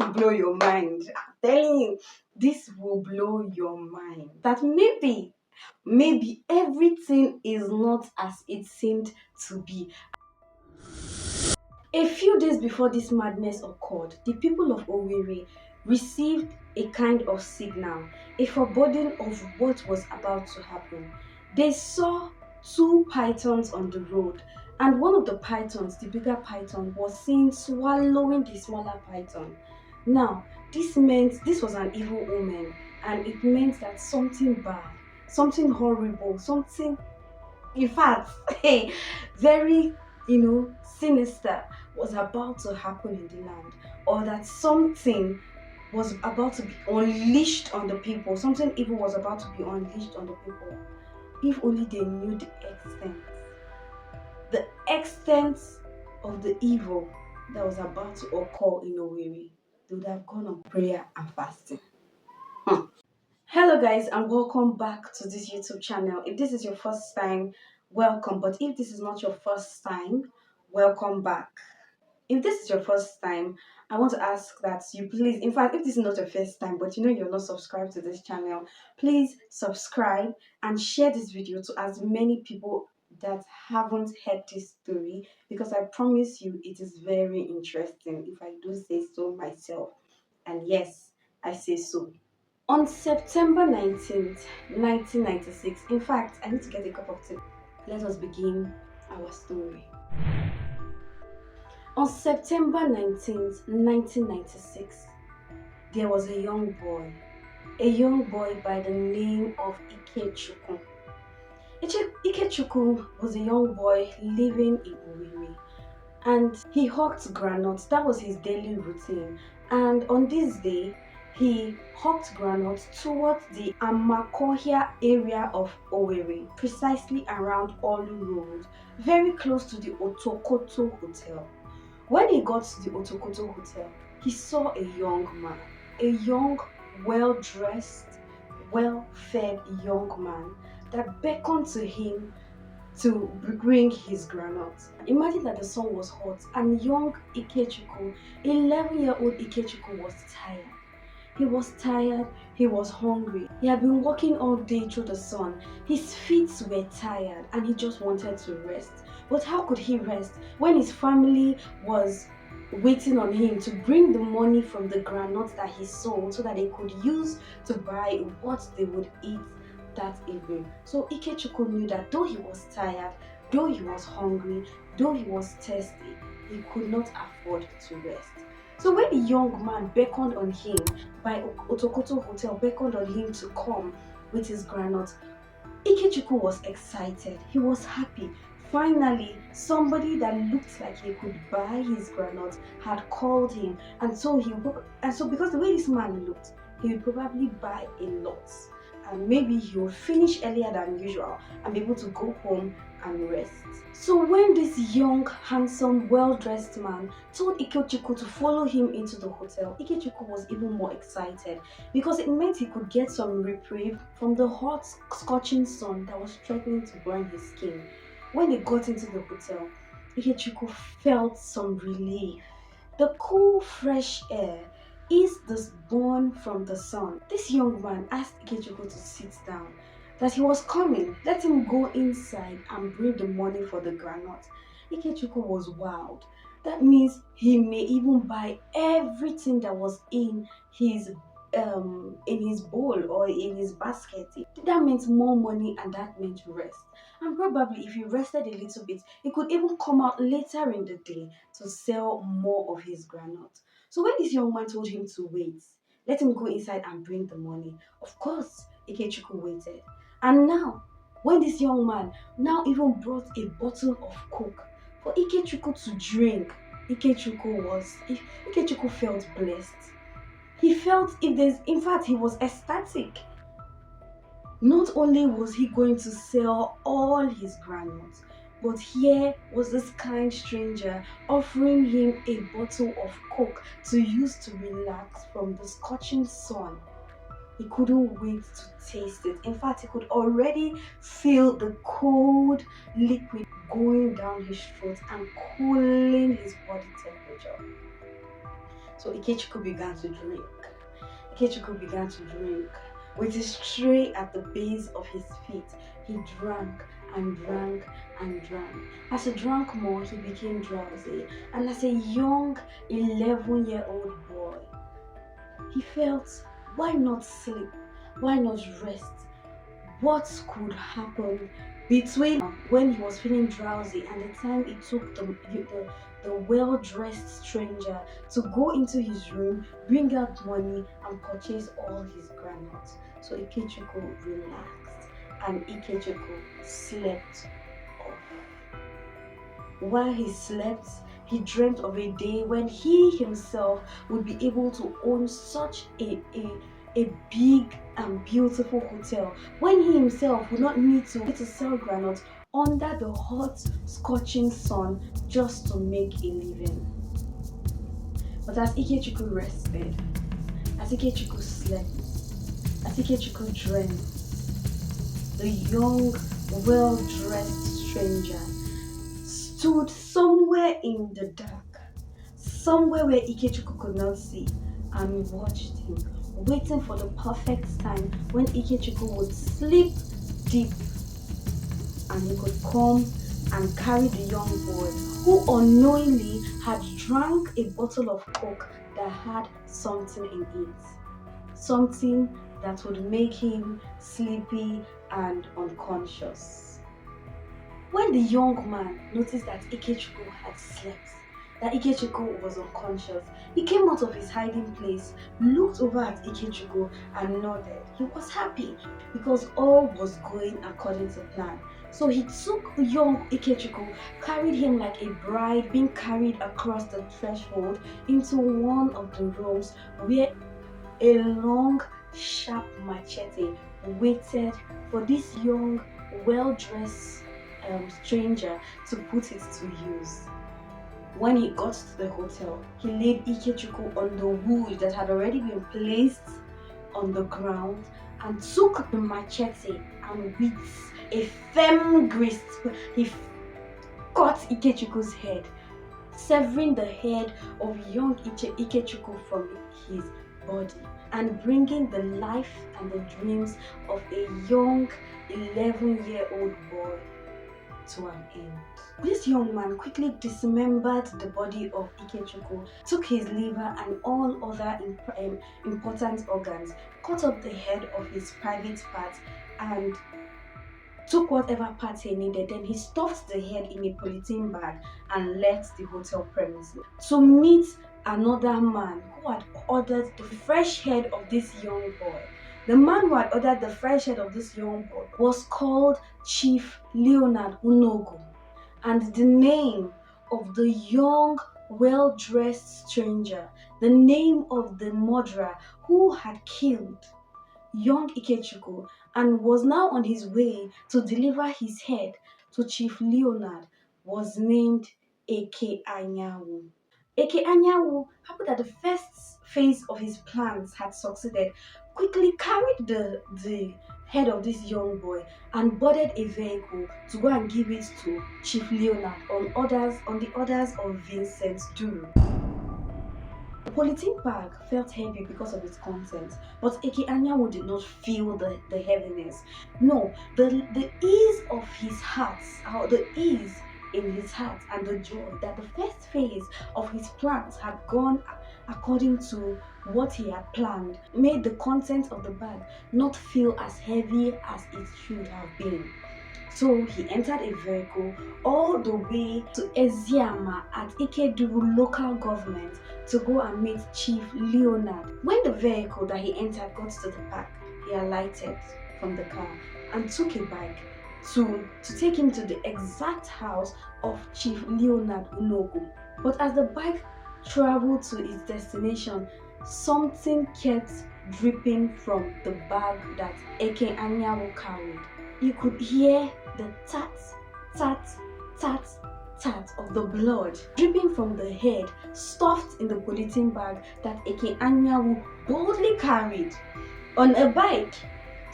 to blow your mind. I'm telling you, this will blow your mind. That maybe everything is not as it seemed to be. A few days before this madness occurred, the people of Owerri received a kind of signal, a foreboding of what was about to happen. They saw two pythons on the road, and one of the pythons, the bigger python, was seen swallowing the smaller python. Now, this was an evil omen, and it meant that something bad, something horrible, something, in fact, hey, very, sinister was about to happen in the land, or that something was about to be unleashed on the people, something evil was about to be unleashed on the people. If only they knew the extent of the evil that was about to occur in Owerri, they would have gone on prayer and fasting. Hello guys, and welcome back to this YouTube channel. If this is your first time, welcome. But if this is not your first time, welcome back. If this is your first time, I want to ask that you please, in fact, if this is not your first time, but you're not subscribed to this channel, please subscribe and share this video to as many people that haven't heard this story, because I promise you it is very interesting, if I do say so myself. And yes, I say so. On September 19th, 1996, in fact, I need to get a cup of tea. Let us begin our story. On September 19th, 1996, there was a young boy by the name of Ikechukwu. Ikechukwu was a young boy living in Owerri, and he hawked granuts. That was his daily routine. And on this day, he hawked granuts towards the Amakohia area of Owerri, precisely around Olu Road, very close to the Otokoto Hotel. When he got to the Otokoto Hotel, he saw a young man, a young, well-dressed, well-fed young man that beckoned to him to bring his granuts. Imagine that the sun was hot and young Ikechukwu, 11-year-old Ikechukwu, was tired. He was tired, he was hungry. He had been walking all day through the sun. His feet were tired and he just wanted to rest. But how could he rest when his family was waiting on him to bring the money from the granuts that he sold so that they could use to buy what they would eat that evening? So Ikechukwu knew that though he was tired, though he was hungry, though he was thirsty, he could not afford to rest. So when the young man beckoned on him, by Otokoto Hotel beckoned on him to come with his granuts, Ikechukwu was excited. He was happy. Finally, somebody that looked like he could buy his granuts had called him, and so because the way this man looked, he would probably buy a lot, and maybe he would finish earlier than usual and be able to go home and rest. So when this young, handsome, well-dressed man told Ikechukwu to follow him into the hotel, Ikechukwu was even more excited, because it meant he could get some reprieve from the hot, scorching sun that was threatening to burn his skin. When they got into the hotel, Ikechukwu felt some relief. The cool, fresh air eased the burn from the sun. This young man asked Ikechukwu to sit down, that he was coming. Let him go inside and bring the money for the granuts. Ikechukwu was wowed. That means he may even buy everything that was in his bowl or in his basket. That meant more money, and that meant rest. And probably if he rested a little bit, he could even come out later in the day to sell more of his granuts. So when this young man told him to wait, let him go inside and bring the money, of course Ikechukwu waited. And now, when this young man now even brought a bottle of Coke for Ikechukwu to drink, Ikechukwu felt blessed. He felt, in fact, he was ecstatic. Not only was he going to sell all his granuts, but here was this kind stranger offering him a bottle of Coke to use to relax from the scorching sun. He couldn't wait to taste it. In fact, he could already feel the cold liquid going down his throat and cooling his body temperature. So Ikechukwu began to drink. Ikechukwu began to drink. With his tray at the base of his feet, he drank and drank and drank. As he drank more, he became drowsy. And as a young 11-year-old boy, he felt, why not sleep? Why not rest? What could happen between when he was feeling drowsy and the time it took the well-dressed stranger to go into his room, bring out money, and purchase all his granules? So Ikechukwu relaxed and Ikechukwu slept off. While he slept, he dreamt of a day when he himself would be able to own such a big and beautiful hotel, when he himself would not need to sell granules under the hot, scorching sun just to make a living. But as Ikechukwu rested, as Ikechukwu slept, as Ikechukwu dreamt, the young, well-dressed stranger stood somewhere in the dark, somewhere where Ikechukwu could not see, and watched him, waiting for the perfect time when Ikechukwu would sleep deep and he could come and carry the young boy who unknowingly had drank a bottle of Coke that had something in it, something that would make him sleepy and unconscious. When the young man noticed that Ikechukwu had slept, that Ikechukwu was unconscious, he came out of his hiding place, looked over at Ikechukwu and nodded. He was happy because all was going according to plan. So he took young Ikechukwu, carried him like a bride being carried across the threshold into one of the rooms where a long, sharp machete waited for this young, well-dressed stranger to put it to use. When he got to the hotel, he laid Ikechukwu on the wood that had already been placed on the ground and took the machete and with a firm grasp, he cut Ikechukwu's head, severing the head of young Ikechukwu from his body and bringing the life and the dreams of a young 11-year-old boy to an end. This young man quickly dismembered the body of Ikechukwu, took his liver and all other important organs, cut off the head of his private parts and took whatever parts he needed. Then he stuffed the head in a polythene bag and left the hotel premises to meet another man who had ordered the fresh head of this young boy. The man who had ordered the fresh head of this young boy was called Chief Leonard Unogu, and the name of the young, well-dressed stranger, the name of the murderer who had killed young Ikechukwu and was now on his way to deliver his head to Chief Leonard, was named Eke Anyanwu. Eke Anyanwu, happy that the first phase of his plans had succeeded, quickly carried the head of this young boy and boarded a vehicle to go and give it to Chief Leonard on the orders of Vincent Duru. The polythene bag felt heavy because of its contents, but Eke Anyanwu did not feel the heaviness. No, the ease of his heart, or the ease in his heart and the joy that the first phase of his plans had gone according to what he had planned made the contents of the bag not feel as heavy as it should have been. So he entered a vehicle all the way to Eziama at Ikeduru local government to go and meet Chief Leonard. When the vehicle that he entered got to the park, he alighted from the car and took a bike to take him to the exact house of Chief Leonard Unogu. But as the bike traveled to its destination, something kept dripping from the bag that Eke Anyanwu carried. You could hear the tat, tat, tat, tat of the blood dripping from the head stuffed in the polythene bag that Eke Anyanwu boldly carried on a bike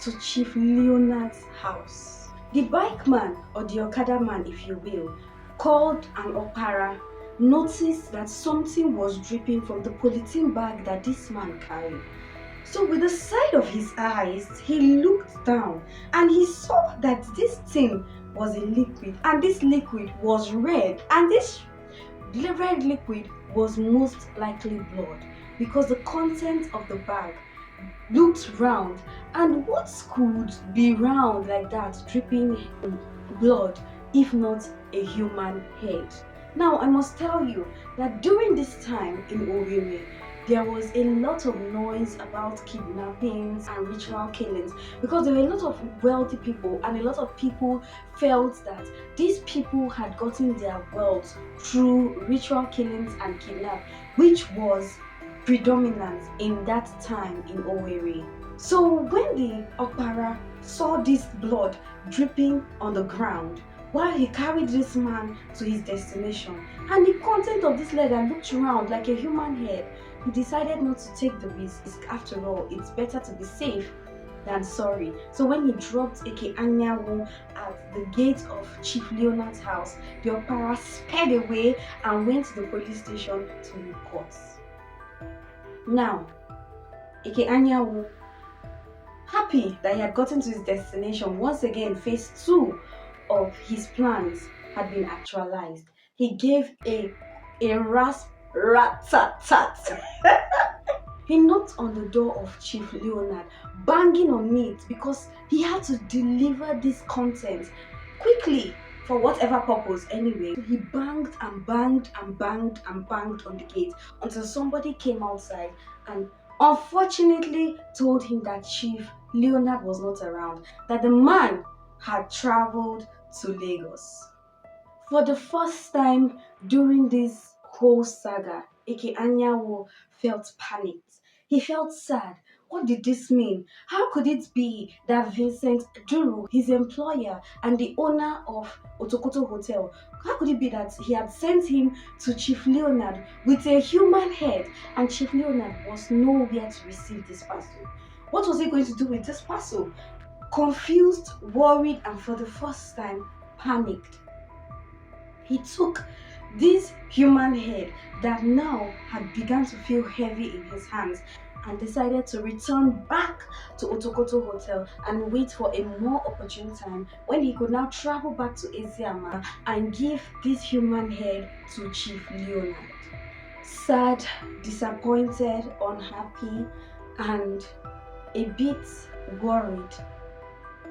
to Chief Leonard's house. The bike man, or the Okada man if you will, called an opara, noticed that something was dripping from the polythene bag that this man carried. So with the side of his eyes, he looked down and he saw that this thing was a liquid, and this liquid was red, and this red liquid was most likely blood, because the content of the bag looked round, and what could be round like that dripping blood if not a human head? Now I must tell you that during this time in Owerri, there was a lot of noise about kidnappings and ritual killings, because there were a lot of wealthy people, and a lot of people felt that these people had gotten their wealth through ritual killings and kidnap, which was predominant in that time in Owerri. So when the Okpara saw this blood dripping on the ground while he carried this man to his destination, and the content of this leather looked round like a human head, he decided not to take the risk. After all, it's better to be safe than sorry. So when he dropped Eke Anyanwu at the gate of Chief Leonard's house, the Okpara sped away and went to the police station to report. Now, Eke Anyanwu, happy that he had gotten to his destination, once again phase 2 of his plans had been actualized. He gave a rasp rat-tat-tat. He knocked on the door of Chief Leonard, banging on it because he had to deliver this content quickly for whatever purpose anyway. He banged and banged and banged and banged on the gate until somebody came outside and unfortunately told him that Chief Leonard was not around, that the man had traveled to Lagos. For the first time during this whole saga, Eke Anyanwu felt panicked. He felt sad. What did this mean? How could it be that Vincent Duru, his employer and the owner of Otokoto Hotel, how could it be that he had sent him to Chief Leonard with a human head, and Chief Leonard was nowhere to receive this parcel? What was he going to do with this parcel? Confused, worried, and for the first time, panicked, he took this human head that now had begun to feel heavy in his hands and decided to return back to Otokoto Hotel and wait for a more opportune time when he could now travel back to Eziama and give this human head to Chief Leonard. Sad, disappointed, unhappy, and a bit worried,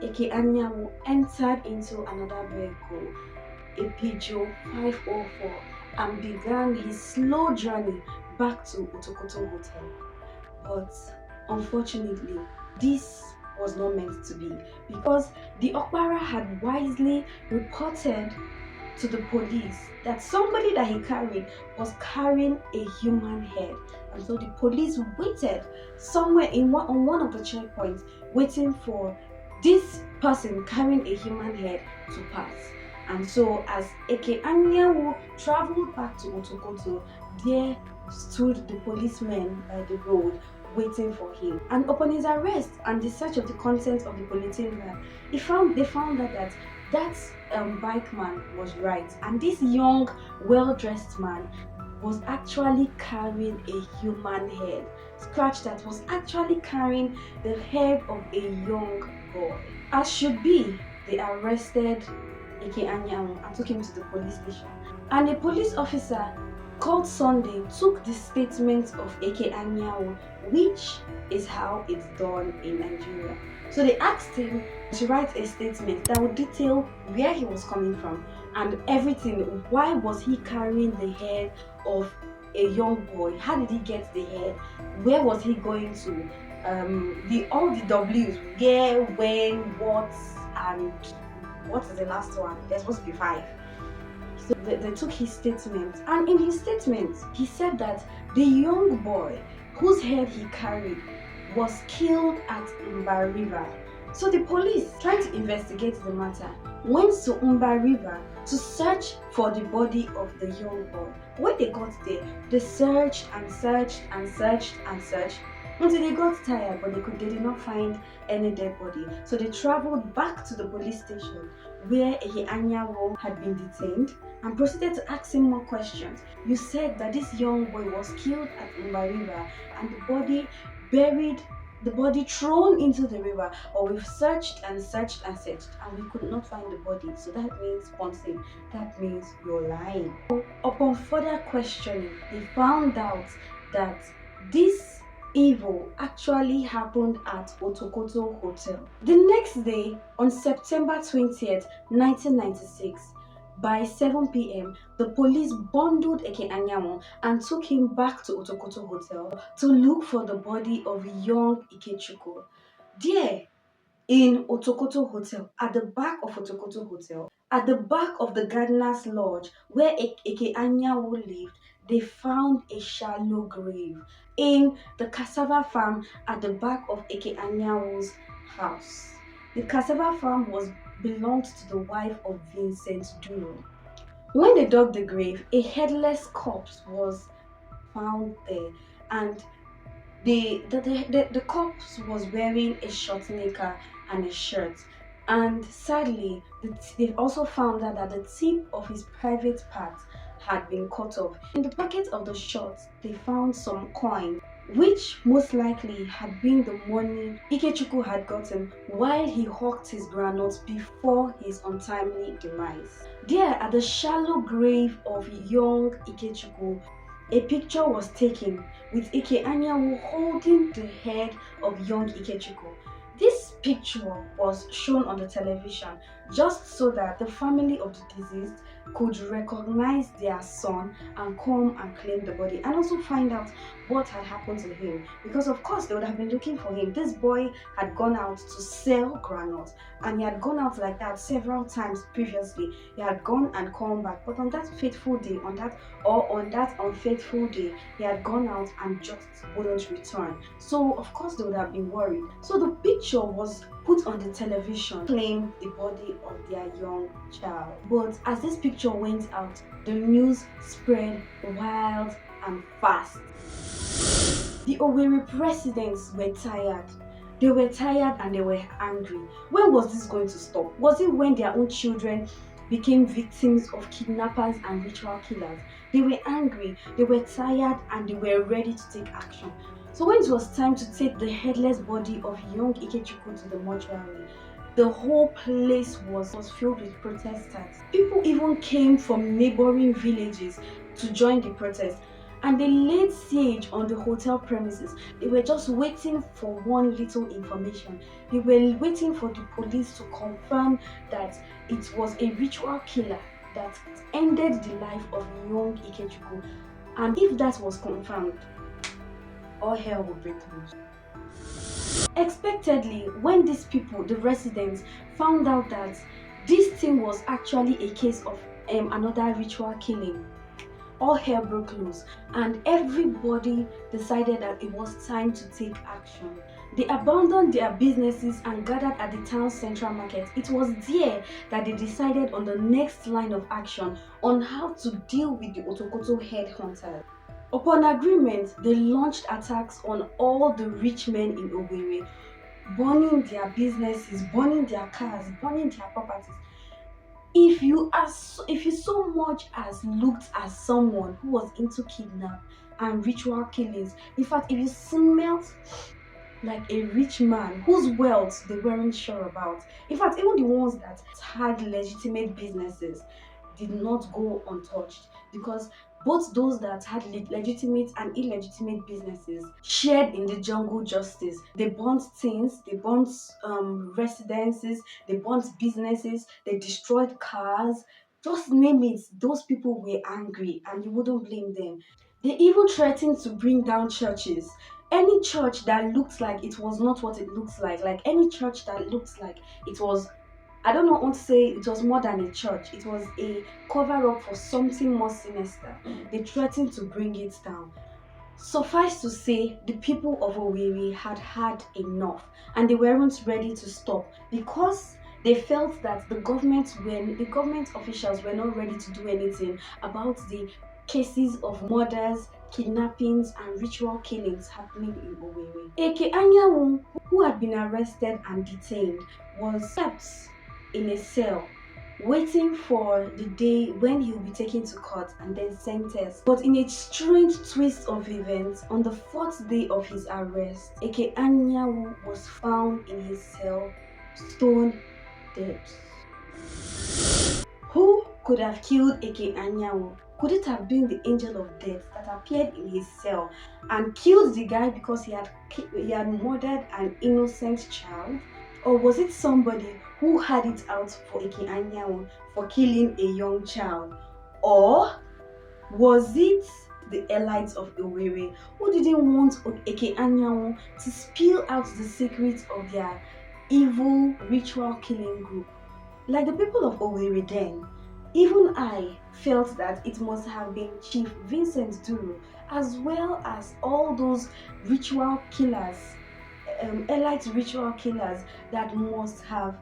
Eke Anyanwu entered into another vehicle, a Peugeot 504, and began his slow journey back to Otokoto Hotel. But unfortunately, this was not meant to be, because the Okpara had wisely reported to the police that somebody that he carried was carrying a human head, and so the police waited somewhere on one of the checkpoints, waiting for this person carrying a human head to pass. And so as Eke Anyanwu traveled back to Otokoto, there stood the policemen by the road waiting for him. And upon his arrest and the search of the contents of the polythene bag, they found out that bike man was right, and this young, well-dressed man was actually carrying a human head. Scratch that, was actually carrying the head of a young boy. As should be, they arrested Eke Anyanwu and took him to the police station. And a police officer called Sunday took the statement of Eke Anyanwu, which is how it's done in Nigeria. So they asked him to write a statement that would detail where he was coming from and everything. Why was he carrying the head of a young boy? How did he get the head? Where was he going to? All the W's, where, when, what, and what is the last one? There's supposed to be 5. So they took his statement, and in his statement, he said that the young boy whose head he carried was killed at Mba River. So the police, trying to investigate the matter, went to Mba River to search for the body of the young boy. When they got there, they searched and searched and searched and searched, until they got tired, but they did not find any dead body. So they traveled back to the police station where Eke Anyanwu had been detained and proceeded to ask him more questions. You said that this young boy was killed at Umba River and buried the body thrown into the river, or we've searched and searched and searched and we could not find the body. So that means one thing, that means you're lying. So, upon further questioning, they found out that this evil actually happened at Otokoto Hotel. The next day, on September 20th, 1996, by 7 p.m., the police bundled Eke Anyanwu and took him back to Otokoto Hotel to look for the body of young Ikechukwu. There, in Otokoto Hotel, at the back of Otokoto Hotel, at the back of the gardener's lodge where Eke Anyanwu lived, they found a shallow grave in the cassava farm at the back of Eke Anyanwu's house. The cassava farm belonged to the wife of Vincent Duro. When they dug the grave, a headless corpse was found there, and the corpse was wearing a short knicker and a shirt. And sadly, they also found out that the tip of his private part had been cut off. In the pocket of the shorts, they found some coins, which most likely had been the money Ikechukwu had gotten while he hawked his groundnuts before his untimely demise. There, at the shallow grave of young Ikechukwu, a picture was taken with Eke Anyanwu holding the head of young Ikechukwu. This picture was shown on the television just so that the family of the deceased could recognize their son and come and claim the body and also find out what had happened to him, because of course they would have been looking for him. This boy had gone out to sell granules and he had gone out like that several times previously. He had gone and come back, but on that fateful day, on that unfaithful day, he had gone out and just wouldn't return. So of course they would have been worried. So the picture was put on the television, claim the body of their young child. But as this picture went out, the news spread wild and fast. The Owerri residents were tired. They were tired and they were angry. When was this going to stop? Was it when their own children became victims of kidnappers and ritual killers? They were angry, they were tired, and they were ready to take action. So when it was time to take the headless body of young Ikechukwu to the mortuary, the whole place was filled with protesters. People even came from neighboring villages to join the protest, and they laid siege on the hotel premises. They were just waiting for one little information. They were waiting for the police to confirm that it was a ritual killer that ended the life of young Ikechukwu. And if that was confirmed, all hell would break loose. Expectedly, when these people, the residents, found out that this thing was actually a case of another ritual killing, all hell broke loose and everybody decided that it was time to take action. They abandoned their businesses and gathered at the town central market. It was there that they decided on the next line of action on how to deal with the Otokoto headhunters. Upon agreement, they launched attacks on all the rich men in Owerri, burning their businesses, burning their cars, burning their properties. If you so much as looked at someone who was into kidnap and ritual killings, in fact, if you smelled like a rich man whose wealth they weren't sure about, in fact, even the ones that had legitimate businesses did not go untouched, because both those that had legitimate and illegitimate businesses shared in the jungle justice. They burnt things, they burnt residences, they burnt businesses, they destroyed cars. Just name it, those people were angry and you wouldn't blame them. They even threatened to bring down churches. Any church that looked like it was not what it looks like any church that looks like it was, I don't want to say it was more than a church. It was a cover-up for something more sinister. They threatened to bring it down. Suffice to say, the people of Owerri had had enough and they weren't ready to stop, because they felt that the government officials were not ready to do anything about the cases of murders, kidnappings and ritual killings happening in Owerri. Eke Anyanwu, who had been arrested and detained, was kept in a cell waiting for the day when he will be taken to court and then sentenced. But in a strange twist of events, on the fourth day of his arrest, Eke Anyanwu was found in his cell, stone dead. Who could have killed Eke Anyanwu? Could it have been the angel of death that appeared in his cell and killed the guy because he had murdered an innocent child? Or was it somebody who had it out for Eke Anyanwu for killing a young child? Or was it the elites of Owerri who didn't want Eke Anyanwu to spill out the secrets of their evil ritual killing group? Like the people of Owerri then, even I felt that it must have been Chief Vincent Duru, as well as all those ritual killers, elite ritual killers that must have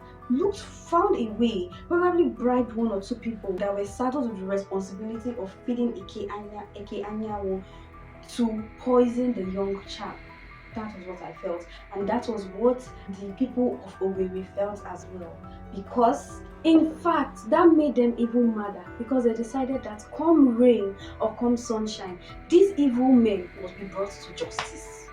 found a way, probably bribed one or two people that were saddled with the responsibility of feeding Eke Anyanwu to poison the young chap. That was what I felt, and that was what the people of Owerri felt as well. Because, in fact, that made them even madder because they decided that come rain or come sunshine, these evil men must be brought to justice.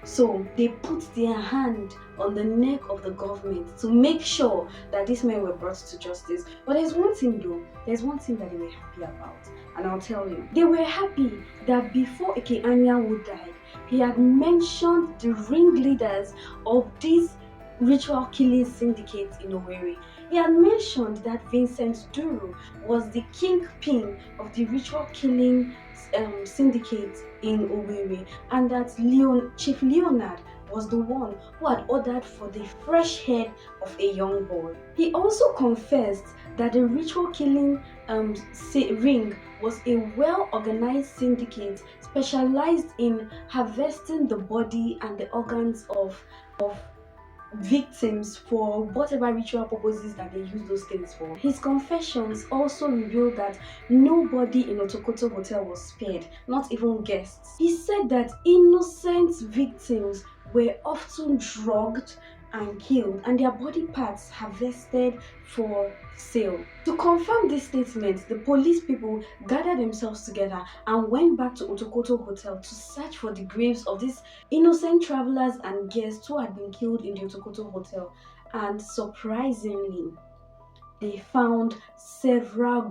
So they put their hand on the neck of the government to make sure that these men were brought to justice. But there's one thing though, there's one thing that they were happy about, and I'll tell you. They were happy that before Eke Anyanwu died, he had mentioned the ringleaders of these ritual killing syndicates in Owerri. He had mentioned that Vincent Duru was the kingpin of the ritual killing syndicate in Owerri, and that Chief Leonard was the one who had ordered for the fresh head of a young boy. He also confessed that the ritual killing ring was a well-organized syndicate specialized in harvesting the body and the organs of victims for whatever ritual purposes that they use those things for. His confessions also revealed that nobody in Otokoto Hotel was spared, not even guests. He said that innocent victims were often drugged and killed and their body parts harvested for sale. To confirm this statement, the police people gathered themselves together and went back to Otokoto Hotel to search for the graves of these innocent travelers and guests who had been killed in the Otokoto Hotel. And surprisingly, they found several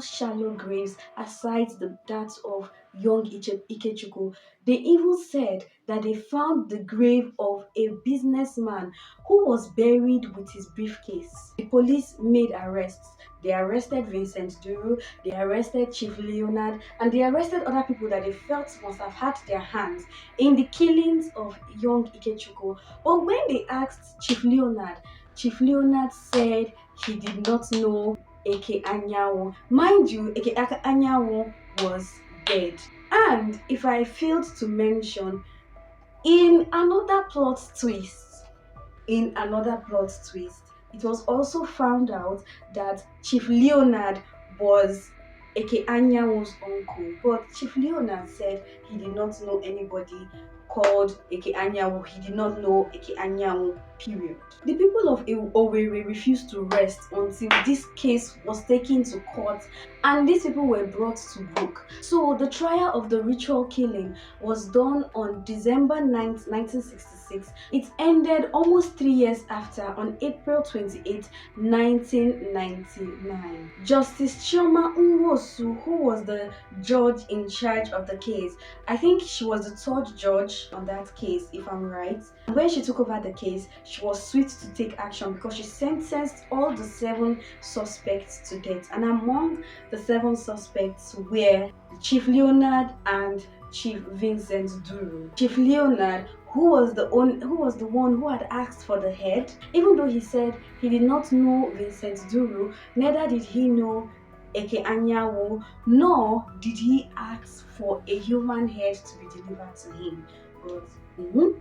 shallow graves aside that of young Ikechukwu. They even said that they found the grave of a businessman who was buried with his briefcase. The police made arrests. They arrested Vincent Duru, they arrested Chief Leonard, and they arrested other people that they felt must have had their hands in the killings of young Ikechukwu. But when they asked Chief Leonard said he did not know Eke Anyanwu. Mind you, Eke Anyanwu was dead. And if I failed to mention, in another plot twist, it was also found out that Chief Leonard was Eke Anyanwu's uncle. But Chief Leonard said he did not know anybody called Eke Anyanwu. He did not know Eke Anyanwu, period. The people of Owerri refused to rest until this case was taken to court and these people were brought to book. So the trial of the ritual killing was done on December 9th, 1966. It ended almost 3 years after, on April 28th, 1999. Justice Chioma Nwosu, who was the judge in charge of the case, I think she was the third judge on that case, if I'm right. When she took over the case, she was swift to take action because she sentenced all the 7 suspects to death. And among the 7 suspects were Chief Leonard and Chief Vincent Duru. Chief Leonard, who was the one who had asked for the head, even though he said he did not know Vincent Duru, neither did he know Eke Anyanwu, nor did he ask for a human head to be delivered to him.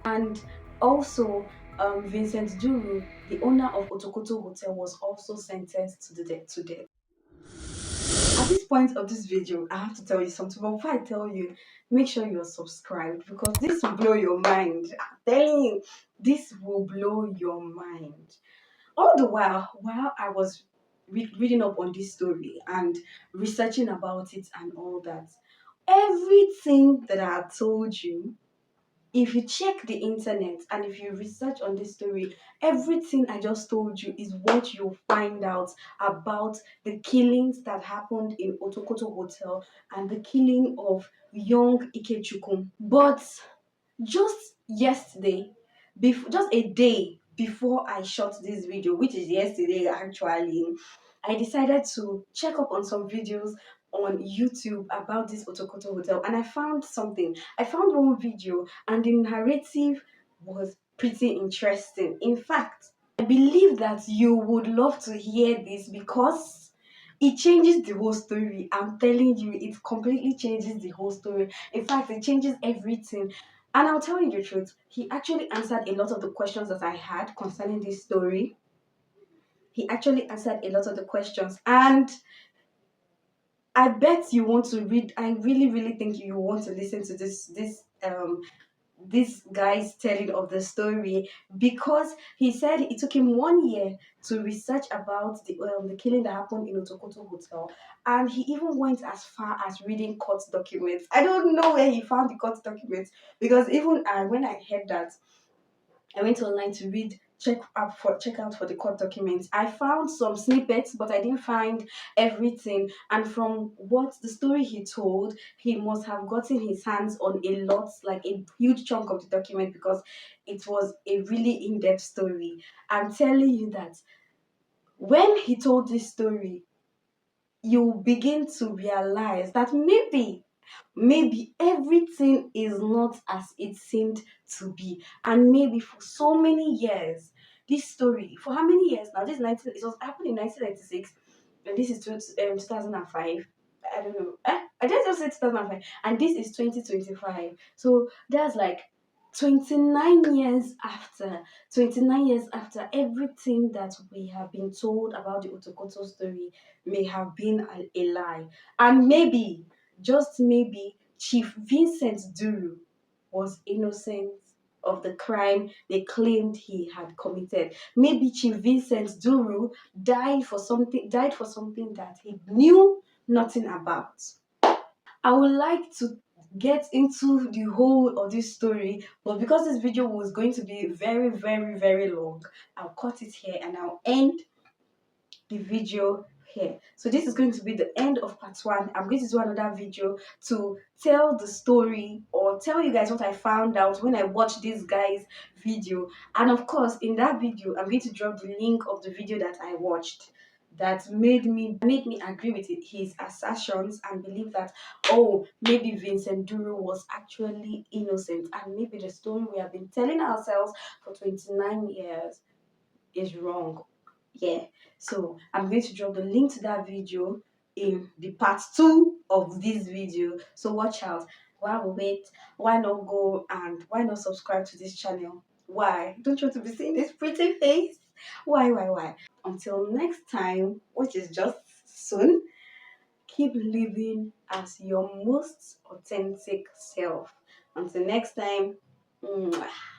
And also, Vincent Duru, the owner of Otokoto Hotel, was also sentenced to death. At this point of this video, I have to tell you something. But before I tell you, make sure you're subscribed because this will blow your mind. I'm telling you, this will blow your mind. All the while I was reading up on this story and researching about it and all that, everything that I had told you, if you check the internet and if you research on this story, everything I just told you is what you'll find out about the killings that happened in Otokoto Hotel and the killing of young Ikechukwu. But just yesterday, just a day before I shot this video, which is yesterday actually, I decided to check up on some videos on YouTube about this Otokoto Hotel, and I found something. I found one video, and the narrative was pretty interesting. In fact, I believe that you would love to hear this because it changes the whole story. I'm telling you, it completely changes the whole story. In fact, it changes everything. And I'll tell you the truth, he actually answered a lot of the questions that I had concerning this story. He actually answered a lot of the questions. And I bet you want to read. I really, really think you want to listen to this guy's telling of the story, because he said it took him 1 year to research about the killing that happened in Otokoto Hotel, and he even went as far as reading court documents. I don't know where he found the court documents, because even when I heard that, I went online to check out for the court documents. I found some snippets, but I didn't find everything. And from what the story he told, he must have gotten his hands on a lot, like a huge chunk of the document, because it was a really in-depth story. I'm telling you that when he told this story, you begin to realize that maybe everything is not as it seemed to be, and maybe for so many years, this story, for how many years now, this 19 it was happened in 1996, and this is 2005. I don't know, I just say 2005, and this is 2025, so that's like 29 years after. 29 years after, everything that we have been told about the Otokoto story may have been a lie. And maybe, just maybe, Chief Vincent Duru was innocent of the crime they claimed he had committed. Maybe Chief Vincent Duru died for something that he knew nothing about. I would like to get into the whole of this story, but because this video was going to be very, very, very long, I'll cut it here and I'll end the video here. So this is going to be the end of part one. I'm going to do another video to tell the story or tell you guys what I found out when I watched this guy's video. And of course, in that video, I'm going to drop the link of the video that I watched that made me agree with his assertions and believe that, oh, maybe Vincent Duru was actually innocent, and maybe the story we have been telling ourselves for 29 years is wrong. Yeah, so I'm going to drop the link to that video in the part 2 of this video, so watch out. While we wait, why not go and why not subscribe to this channel? Why don't you want to be seeing this pretty face? Why? Until next time, which is just soon, keep living as your most authentic self. Until next time, mwah.